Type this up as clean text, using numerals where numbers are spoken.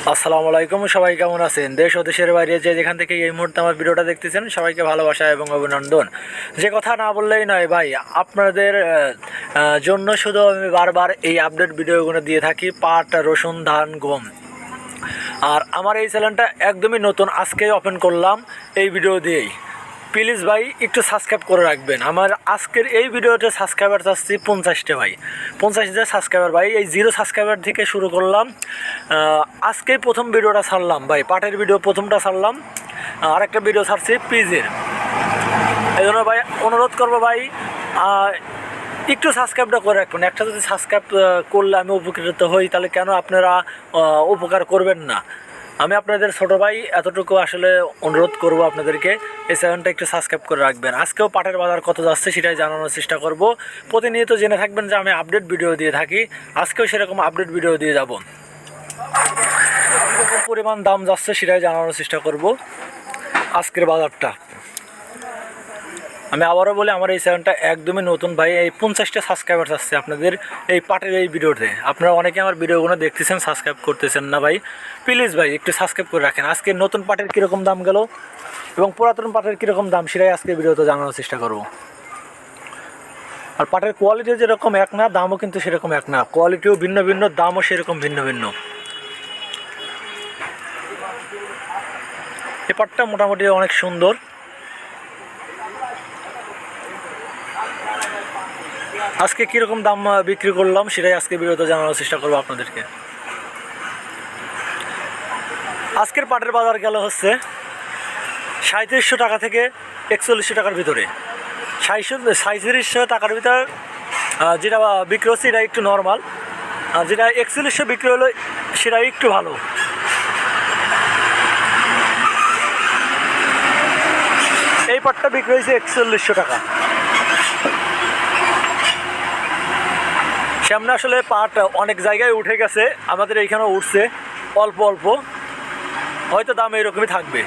আসসালামু আলাইকুম, সবাই কেমন আছেন? দেশ ও দেশের বাইরে যে যেখান থেকে এই মুহূর্তে আমার ভিডিওটা দেখতেছেন সবাইকে ভালোবাসা এবং অভিনন্দন। যে কথা না বললেই নয় ভাই, আপনাদের জন্য শুধু আমি বারবার এই আপডেট ভিডিওগুলো দিয়ে থাকি, পাট, রসুন, ধান, গম। আর আমার এই চ্যানেলটা একদমই নতুন, আজকেই ওপেন করলাম এই ভিডিও দিয়েই। প্লিজ ভাই একটু সাবস্ক্রাইব করে রাখবেন। আমার আজকের এই ভিডিওতে সাবস্ক্রাইবার চাচ্ছি 50টা ভাই, 50,000 সাবস্ক্রাইবার ভাই। এই 0 সাবস্ক্রাইবার থেকে শুরু করলাম, আজকেই প্রথম ভিডিওটা ছাড়লাম ভাই, পাটের ভিডিও প্রথমটা ছাড়লাম, আরেকটা ভিডিও ছাড়ছি পিজের। এই জন্য ভাই অনুরোধ করবো ভাই, একটু সাবস্ক্রাইবটা করে রাখবেন। একটা যদি সাবস্ক্রাইব করলে আমি উপকৃত হই, তাহলে কেন আপনারা উপকার করবেন না? আমি আপনাদের ছোটো ভাই, এতটুকু আসলে অনুরোধ করব আপনাদেরকে, এই চ্যানেলটা একটু সাবস্ক্রাইব করে রাখবেন। আজকেও পাটের বাজার কত যাচ্ছে সেটাই জানানোর চেষ্টা করব। প্রতিনিয়ত জেনে থাকবেন যে আমি আপডেট ভিডিও দিয়ে থাকি, আজকেও সেরকম আপডেট ভিডিও দিয়ে যাব। পরিমাণ দাম যাচ্ছে সেটাই জানানোর চেষ্টা করব আজকের বাজারটা। আমি আবারও বলি, আমার এই চ্যানেলটা একদমই নতুন ভাই। এই 50টা সাবস্ক্রাইবার আসছে আপনাদের এই পাটের এই ভিডিওতে। আপনারা অনেকে আমার ভিডিওগুলো দেখতেছেন, সাবস্ক্রাইব করতেছেন না ভাই। প্লিজ ভাই একটু সাবস্ক্রাইব করে রাখেন। আজকে নতুন পাটের কীরকম দাম গেল এবং পুরাতন পাটের কীরকম দাম সেটাই আজকে ভিডিওতে জানানোর চেষ্টা করব। আর পাটের কোয়ালিটি যেরকম এক না, দামও কিন্তু সেরকম এক না। কোয়ালিটিও ভিন্ন ভিন্ন, দামও সেরকম ভিন্ন ভিন্ন। এই পাটটা মোটামুটি অনেক সুন্দর। আজকে কীরকম দাম বিক্রি করলাম সেটাই আজকে ভিডিওতে জানানোর চেষ্টা করবো আপনাদেরকে। আজকের পাটের বাজার গেল হচ্ছে 3700 টাকা থেকে 4100 টাকার ভিতরে। 3700 টাকার ভিতরে যেটা বিক্রি হচ্ছে এটা একটু নর্মাল, যেটা 4100 বিক্রি হলো সেটা একটু ভালো। এই পাটটা বিক্রি হয়েছে 4100 টাকা। সামনে আসলে পাট অনেক জায়গায় উঠে গেছে, আমাদের এইখানেও উঠছে অল্প অল্প, হয়তো দাম এরকমই থাকবে।